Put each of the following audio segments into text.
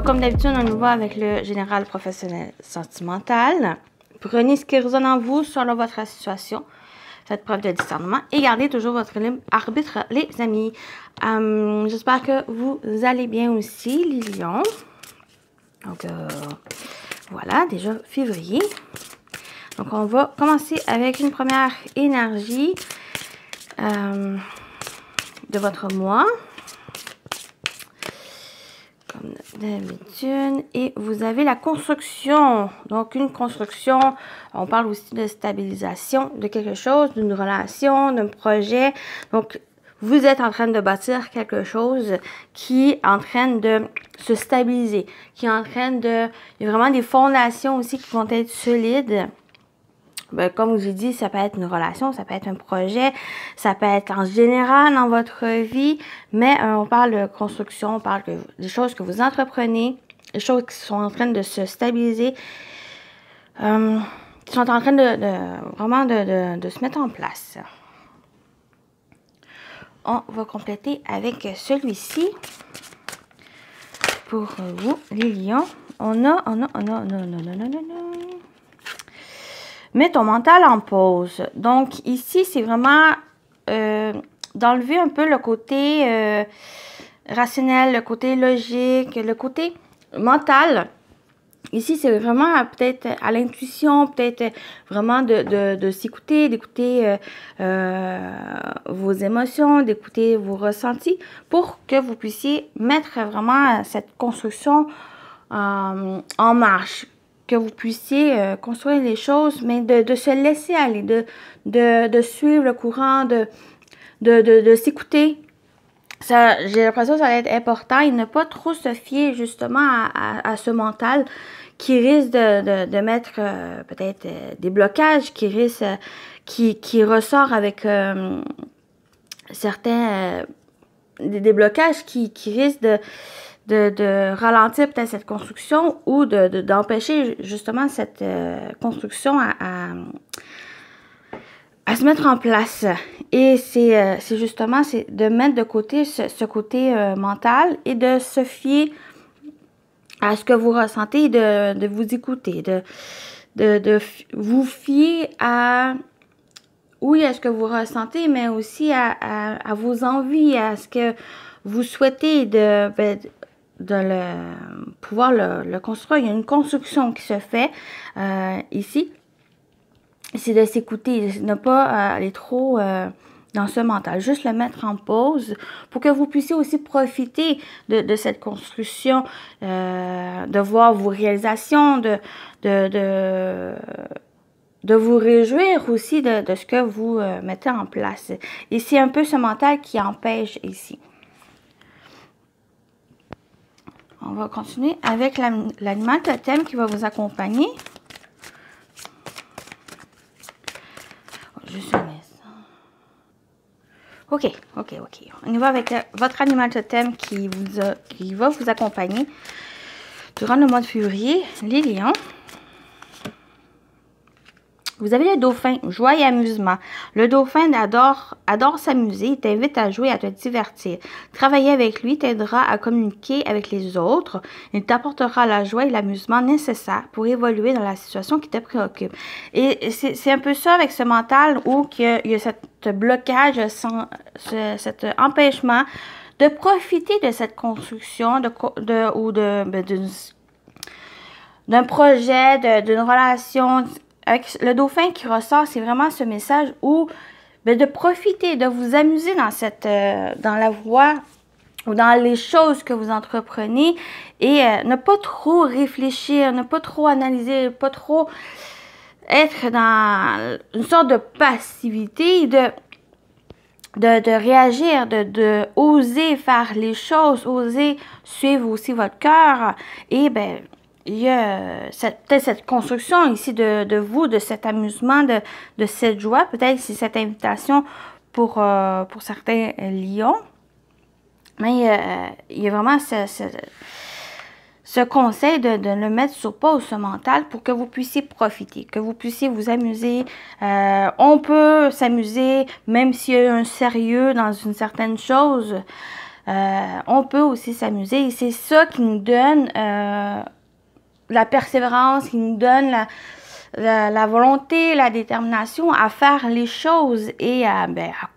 Donc, comme d'habitude, on y va avec le général professionnel sentimental. Prenez ce qui résonne en vous selon votre situation. Faites preuve de discernement et gardez toujours votre libre arbitre, les amis. J'espère que vous allez bien aussi, les lions. Donc, voilà, déjà février. Donc, on va commencer avec une première énergie de votre mois. Comme d'habitude. Et vous avez la construction. Donc, une construction, on parle aussi de stabilisation de quelque chose, d'une relation, d'un projet. Donc, vous êtes en train de bâtir quelque chose qui est en train de se stabiliser, qui est en train de... Il y a vraiment des fondations aussi qui vont être solides. Ben, comme je vous ai dit, ça peut être une relation, ça peut être un projet, ça peut être en général dans votre vie, mais on parle de construction, on parle des choses que vous entreprenez, des choses qui sont en train de se stabiliser, qui sont en train vraiment de se mettre en place. On va compléter avec celui-ci. Pour vous, les lions, on a. Mets ton mental en pause. Donc, ici, c'est vraiment d'enlever un peu le côté rationnel, le côté logique, le côté mental. Ici, c'est vraiment peut-être à l'intuition, peut-être vraiment de s'écouter, d'écouter vos émotions, d'écouter vos ressentis pour que vous puissiez mettre vraiment cette construction en marche. Que vous puissiez construire les choses, mais de se laisser aller, de suivre le courant, de s'écouter. J'ai l'impression que ça va être important et ne pas trop se fier justement à ce mental qui risque de mettre peut-être des blocages, qui risque, qui ressort avec certains des blocages qui risquent de ralentir peut-être cette construction ou d'empêcher justement cette construction à se mettre en place. Et c'est justement de mettre de côté ce côté mental et de se fier à ce que vous ressentez et de vous écouter, de vous fier à... Oui, à ce que vous ressentez, mais aussi à vos envies, à ce que vous souhaitez pouvoir le construire. Il y a une construction qui se fait ici. C'est de s'écouter, de ne pas aller trop dans ce mental. Juste le mettre en pause pour que vous puissiez aussi profiter de cette construction, de voir vos réalisations, de vous réjouir aussi de ce que vous mettez en place. Et c'est un peu ce mental qui empêche ici. On va continuer avec l'animal totem qui va vous accompagner. Juste un instant. OK. On y va avec votre animal totem qui va vous accompagner durant le mois de février, les lions. Vous avez le dauphin, joie et amusement. Le dauphin adore s'amuser, il t'invite à jouer, à te divertir. Travailler avec lui t'aidera à communiquer avec les autres. Il t'apportera la joie et l'amusement nécessaires pour évoluer dans la situation qui te préoccupe. Et c'est un peu ça avec ce mental où il y a ce blocage, cet empêchement de profiter de cette construction d'un projet, d'une relation. Avec le dauphin qui ressort, c'est vraiment ce message où de profiter, de vous amuser dans la voie ou dans les choses que vous entreprenez et ne pas trop réfléchir, ne pas trop analyser, pas trop être dans une sorte de passivité, de réagir, de oser faire les choses, oser suivre aussi votre cœur et il y a peut-être cette construction ici de vous, de cet amusement, de cette joie. Peut-être c'est cette invitation pour certains lions. Mais il y a vraiment ce conseil de le mettre sur pause, ce mental, pour que vous puissiez profiter, que vous puissiez vous amuser. On peut s'amuser, même s'il y a un sérieux dans une certaine chose. on peut aussi s'amuser. Et c'est ça qui nous donne la persévérance, qui nous donne la volonté, la détermination à faire les choses et à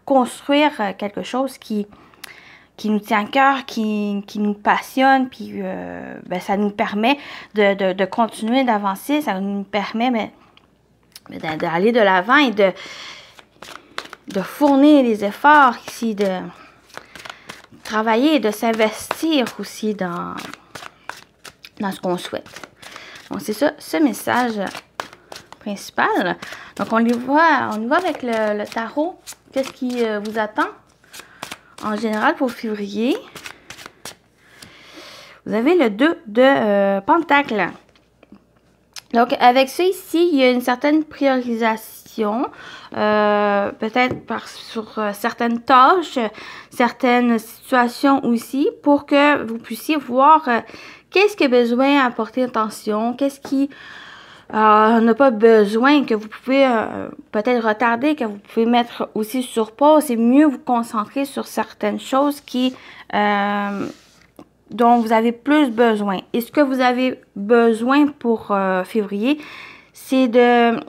construire quelque chose qui nous tient à cœur, qui nous passionne, puis ça nous permet de continuer d'avancer, ça nous permet d'aller de l'avant et de fournir les efforts ici, de travailler, de s'investir aussi dans ce qu'on souhaite. Donc, c'est ça, ce message principal. Donc, on y va avec le tarot. Qu'est-ce qui vous attend en général pour février? Vous avez le 2 de Pentacles. Donc, avec ça ici, il y a une certaine priorisation, peut-être sur certaines tâches, certaines situations aussi, pour que vous puissiez voir qu'est-ce qui a besoin à porter attention, qu'est-ce qui n'a pas besoin, que vous pouvez peut-être retarder, que vous pouvez mettre aussi sur pause et mieux vous concentrer sur certaines choses dont vous avez plus besoin. Et ce que vous avez besoin pour février, c'est de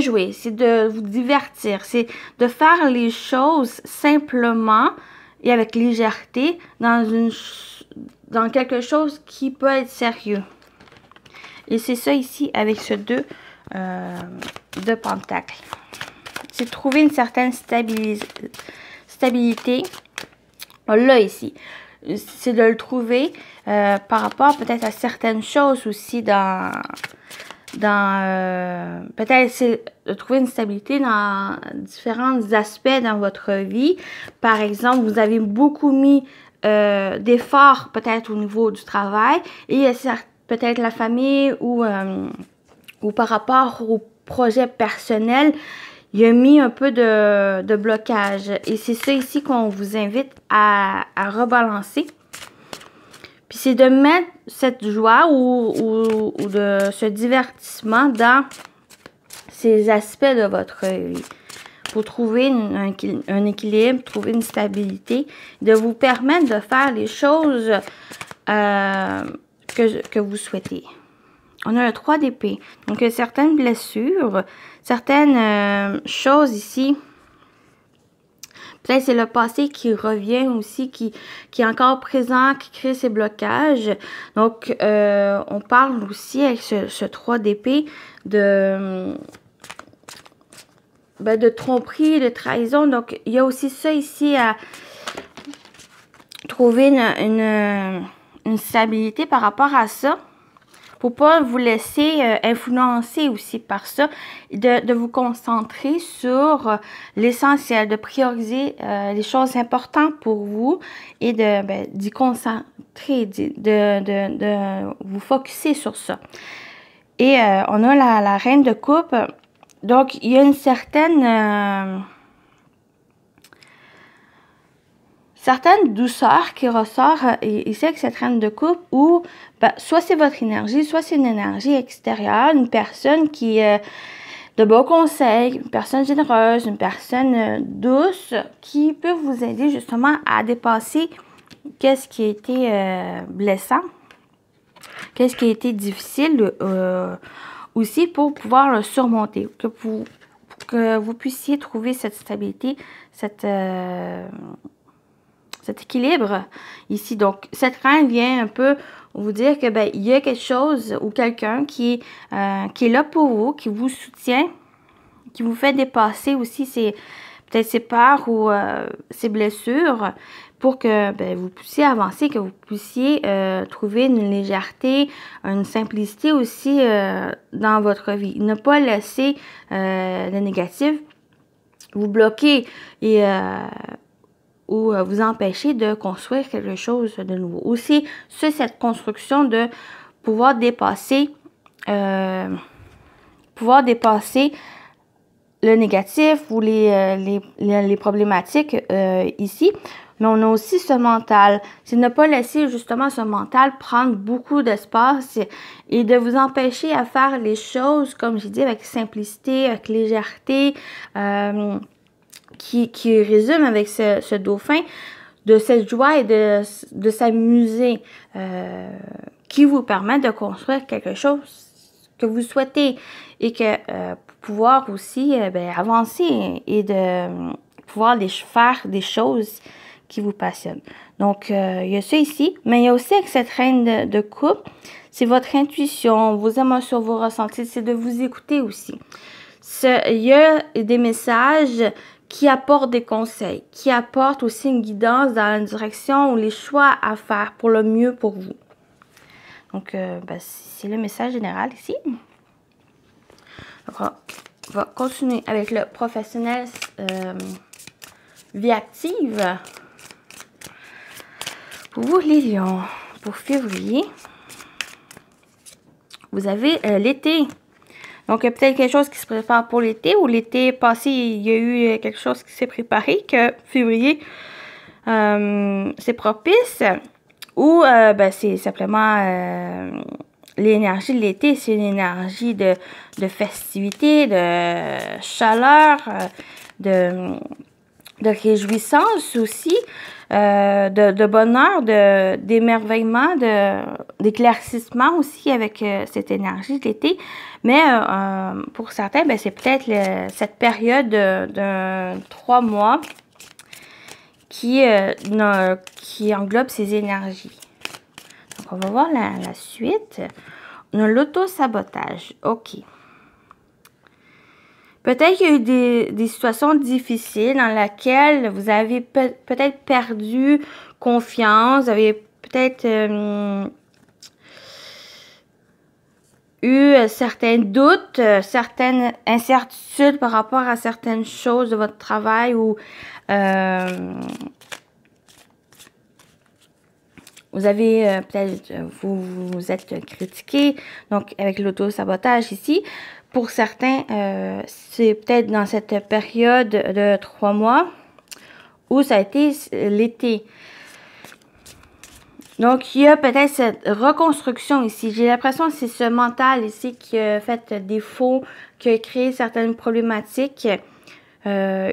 jouer, c'est de vous divertir, c'est de faire les choses simplement et avec légèreté dans quelque chose qui peut être sérieux. Et c'est ça ici avec ce 2 de Pentacles. C'est trouver une certaine stabilité. Là ici, c'est de le trouver par rapport peut-être à certaines choses aussi peut-être c'est de trouver une stabilité dans différents aspects dans votre vie. Par exemple, vous avez beaucoup mis d'efforts peut-être au niveau du travail et peut-être la famille ou par rapport au projet personnel, il y a mis un peu de blocage. Et c'est ça ici qu'on vous invite à rebalancer. Puis c'est de mettre cette joie ou de ce divertissement dans ces aspects de votre vie. Pour trouver un équilibre, trouver une stabilité, de vous permettre de faire les choses que vous souhaitez. On a le 3 d'épée. Donc, il y a certaines blessures, certaines choses ici. Peut-être c'est le passé qui revient aussi, qui est encore présent, qui crée ces blocages. Donc, on parle aussi avec ce 3 d'épée de tromperie, de trahison. Donc, il y a aussi ça ici à trouver une stabilité par rapport à ça. Pour pas vous laisser influencer aussi par ça, de vous concentrer sur l'essentiel, de prioriser les choses importantes pour vous et d'y concentrer, de vous focusser sur ça. Et on a la reine de coupe. Donc, il y a une certaine douceur qui ressort ici avec cette reine de coupe où soit c'est votre énergie, soit c'est une énergie extérieure, une personne qui est de bons conseils, une personne généreuse, une personne douce qui peut vous aider justement à dépasser qu'est-ce qui a été blessant, qu'est-ce qui a été difficile aussi pour pouvoir le surmonter, que vous puissiez trouver cette stabilité, cet équilibre ici. Donc, cette reine vient un peu vous dire que il y a quelque chose ou quelqu'un qui est là pour vous, qui vous soutient, qui vous fait dépasser aussi peut-être ses peurs ou ses blessures pour que vous puissiez avancer, que vous puissiez trouver une légèreté, une simplicité aussi dans votre vie. Ne pas laisser le négatif vous bloquer et ou vous empêcher de construire quelque chose de nouveau. Aussi, c'est cette construction de pouvoir dépasser le négatif ou les problématiques ici. Mais on a aussi ce mental. C'est ne pas laisser justement ce mental prendre beaucoup d'espace et de vous empêcher à faire les choses, comme j'ai dit, avec simplicité, avec légèreté, qui résume avec ce dauphin, de cette joie et de s'amuser qui vous permet de construire quelque chose que vous souhaitez et que pour pouvoir aussi avancer et de pouvoir faire des choses qui vous passionnent. Donc, il y a ça ici, mais il y a aussi avec cette reine de coupe, c'est votre intuition, vos émotions, vos ressentis, c'est de vous écouter aussi. Il y a des messages qui apportent des conseils, qui apportent aussi une guidance dans la direction ou les choix à faire pour le mieux pour vous. Donc, c'est le message général ici. Donc, on va continuer avec le professionnel vie active. Pour vous, les lions, pour février, vous avez l'été. Donc, il y a peut-être quelque chose qui se prépare pour l'été ou l'été passé, il y a eu quelque chose qui s'est préparé, que février, c'est propice. Ou, c'est simplement l'énergie de l'été, c'est une énergie de festivité, de chaleur, de réjouissance aussi, de bonheur, d'émerveillement, d'éclaircissement aussi avec cette énergie de l'été. Mais pour certains, c'est peut-être cette période de 3 mois qui englobe ces énergies. Donc, on va voir la suite. On a l'auto-sabotage. OK. Peut-être qu'il y a eu des situations difficiles dans lesquelles vous avez peut-être perdu confiance, vous avez peut-être eu certains doutes, certaines incertitudes par rapport à certaines choses de votre travail ou vous avez peut-être, vous êtes critiqué, donc avec l'auto-sabotage ici. Pour certains, c'est peut-être dans cette période de 3 mois où ça a été l'été. Donc, il y a peut-être cette reconstruction ici. J'ai l'impression que c'est ce mental ici qui a fait défaut, qui a créé certaines problématiques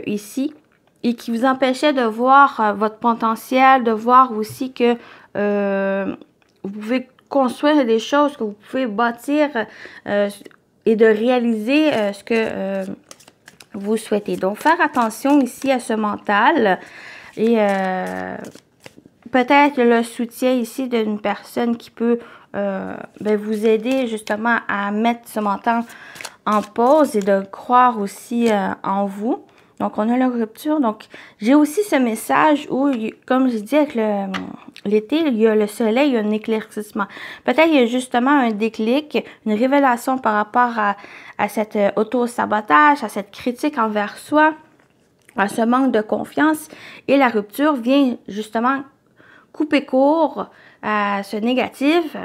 ici et qui vous empêchait de voir votre potentiel, de voir aussi que vous pouvez construire des choses, que vous pouvez bâtir et de réaliser ce que vous souhaitez. Donc, faire attention ici à ce mental et peut-être le soutien ici d'une personne qui peut vous aider justement à mettre ce mental en pause et de croire aussi en vous. Donc, on a la rupture. Donc, j'ai aussi ce message où, comme je dis, avec l'été, il y a le soleil, il y a un éclaircissement. Peut-être il y a justement un déclic, une révélation par rapport à cet auto-sabotage, à cette critique envers soi, à ce manque de confiance. Et la rupture vient justement couper court à ce négatif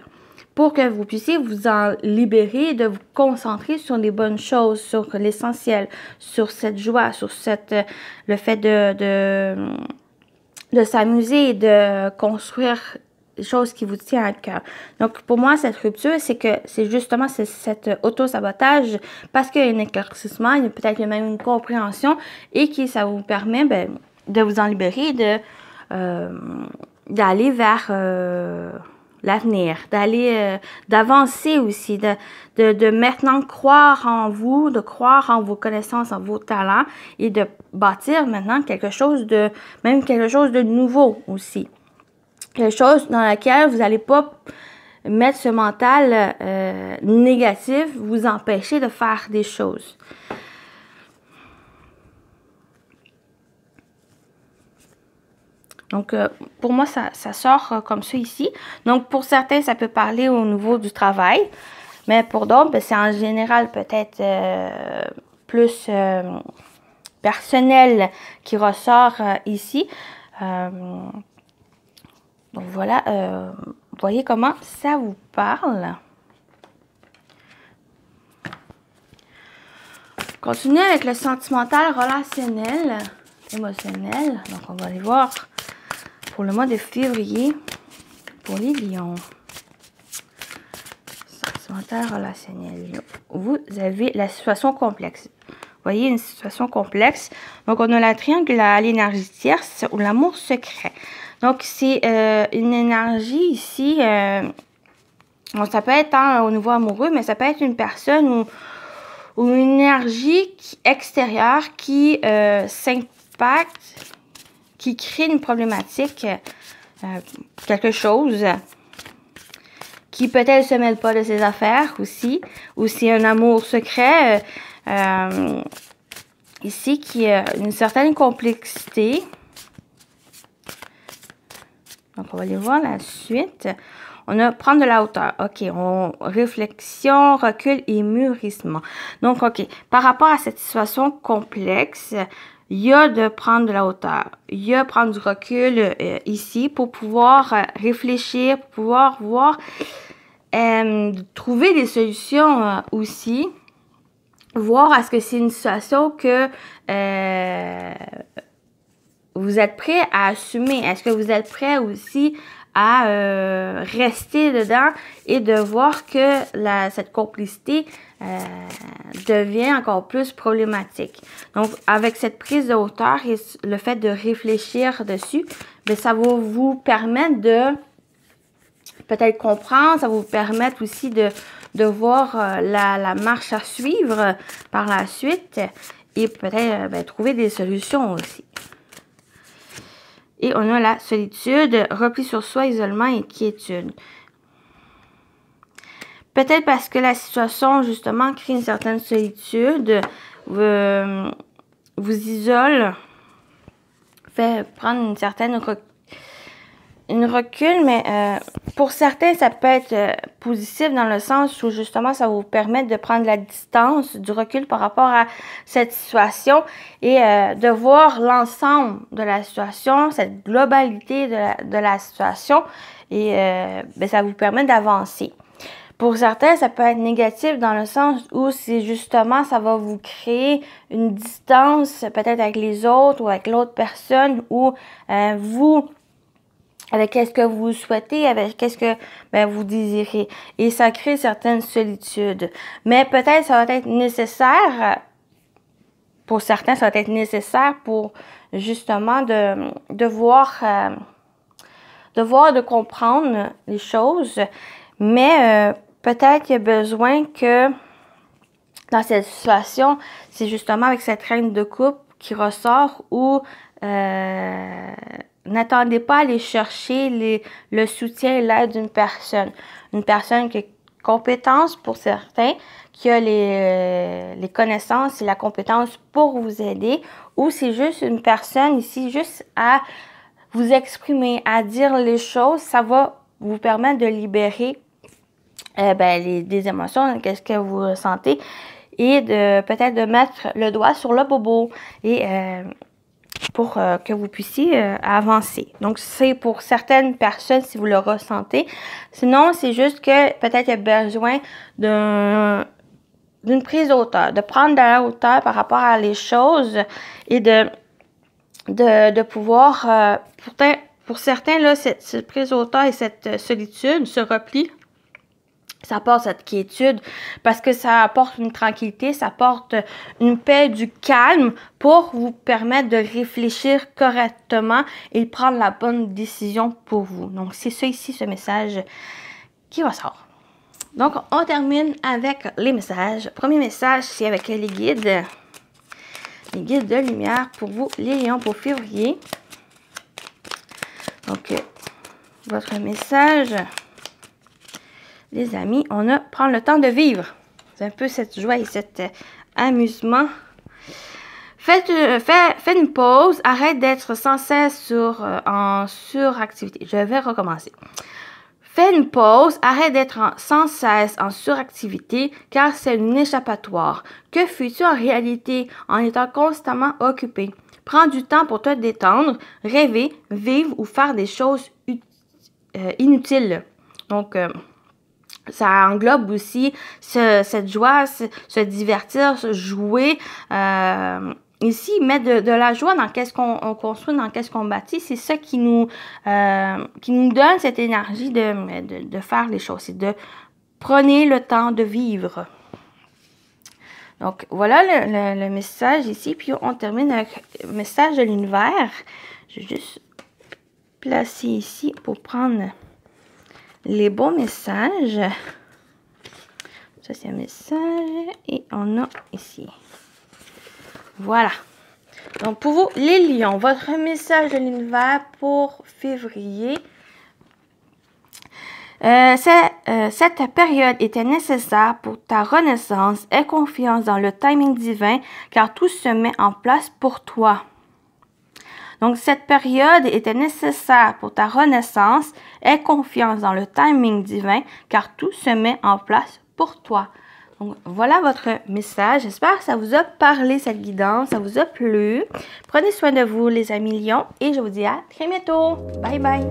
pour que vous puissiez vous en libérer, de vous concentrer sur les bonnes choses, sur l'essentiel, sur cette joie, sur le fait de s'amuser, de construire des choses qui vous tiennent à cœur. Donc, pour moi, cette rupture, c'est justement cet auto-sabotage parce qu'il y a un éclaircissement, il y a peut-être même une compréhension et que ça vous permet de vous en libérer, d'aller vers l'avenir, d'avancer aussi, de maintenant croire en vous, de croire en vos connaissances, en vos talents et de bâtir maintenant quelque chose de nouveau aussi. Quelque chose dans laquelle vous n'allez pas mettre ce mental négatif, vous empêcher de faire des choses. Donc, pour moi, ça sort comme ça ici. Donc, pour certains, ça peut parler au niveau du travail. Mais pour d'autres, c'est en général peut-être plus personnel qui ressort ici. Donc, voilà. Voyez comment ça vous parle. Continuez avec le sentimental, relationnel, émotionnel. Donc, on va aller voir pour le mois de février, pour les lions. Sentimental, relationnel. Vous avez la situation complexe. voyez, une situation complexe. Donc, on a la triangle à l'énergie tierce ou l'amour secret. Donc, c'est une énergie ici, bon, ça peut être au niveau amoureux, mais ça peut être une personne ou une énergie extérieure qui s'impacte, qui crée une problématique, quelque chose qui peut-être se mêle pas de ses affaires aussi, ou c'est un amour secret ici qui a une certaine complexité. Donc, on va aller voir la suite. On a prendre de la hauteur. OK, réflexion, recul et mûrissement. Donc, OK, par rapport à cette situation complexe, il y a de prendre de la hauteur. Il y a prendre du recul ici pour pouvoir réfléchir, pour pouvoir voir, trouver des solutions aussi. Voir est-ce que c'est une situation que vous êtes prêt à assumer. Est-ce que vous êtes prêt aussi à rester dedans et de voir que cette complicité devient encore plus problématique. Donc, avec cette prise de hauteur et le fait de réfléchir dessus, bien, ça va vous permettre de peut-être comprendre, ça va vous permettre aussi de voir la marche à suivre par la suite et peut-être trouver des solutions aussi. Et on a la solitude, repli sur soi, isolement et quiétude. Peut-être parce que la situation, justement, crée une certaine solitude, vous isole, fait prendre une certaine recul, mais pour certains, ça peut être positif dans le sens où, justement, ça va vous permettre de prendre la distance, du recul par rapport à cette situation et de voir l'ensemble de la situation, cette globalité de la situation et ça vous permet d'avancer. Pour certains, ça peut être négatif dans le sens où c'est justement, ça va vous créer une distance peut-être avec les autres ou avec l'autre personne ou vous avec qu'est-ce que vous souhaitez, avec qu'est-ce que vous désirez. Et ça crée certaines solitudes. Mais peut-être ça va être nécessaire, pour certains, ça va être nécessaire pour justement de voir, de comprendre les choses. Mais peut-être qu'il y a besoin que dans cette situation, c'est justement avec cette reine de coupe qui ressort où n'attendez pas à aller chercher le soutien et l'aide d'une personne. Une personne qui a compétence pour certains, qui a les connaissances et la compétence pour vous aider, ou c'est juste une personne ici, juste à vous exprimer, à dire les choses, ça va vous permettre de libérer des émotions, qu'est-ce que vous ressentez, et de peut-être de mettre le doigt sur le bobo et pour que vous puissiez avancer. Donc, c'est pour certaines personnes si vous le ressentez. Sinon, c'est juste que peut-être il y a besoin d'une prise de hauteur, de prendre de la hauteur par rapport à les choses et de pouvoir, pour certains, là, cette prise de hauteur et cette solitude, ce repli, ça apporte cette quiétude parce que ça apporte une tranquillité, ça apporte une paix, du calme pour vous permettre de réfléchir correctement et de prendre la bonne décision pour vous. Donc, c'est ça ici, ce message qui ressort. Donc, on termine avec les messages. Premier message, c'est avec les guides. Les guides de lumière pour vous, les lions, pour février. Donc, votre message... Les amis, on a prendre le temps de vivre. C'est un peu cette joie et cet amusement. Faites une pause. Arrête d'être sans cesse en suractivité. Je vais recommencer. Fais une pause. Arrête d'être sans cesse en suractivité car c'est une échappatoire. Que fais-tu en réalité en étant constamment occupé? Prends du temps pour te détendre, rêver, vivre ou faire des choses inutiles. Donc, ça englobe aussi cette joie, se divertir, se jouer. Ici, mettre de la joie dans qu'est-ce qu'on construit, dans qu'est-ce qu'on bâtit. C'est ça qui nous donne cette énergie de faire les choses. C'est de prenez le temps de vivre. Donc, voilà le message ici. Puis, on termine avec le message de l'univers. Je vais juste placer ici pour prendre les bons messages. Ça, c'est un message. Et on a ici. Voilà. Donc, pour vous, les lions, votre message de l'univers pour février. Cette période était nécessaire pour ta renaissance. Aie confiance dans le timing divin, car tout se met en place pour toi. Donc, cette période était nécessaire pour ta renaissance. Aie confiance dans le timing divin, car tout se met en place pour toi. Donc, voilà votre message. J'espère que ça vous a parlé, cette guidance. Ça vous a plu. Prenez soin de vous, les amis lions. Et je vous dis à très bientôt. Bye bye.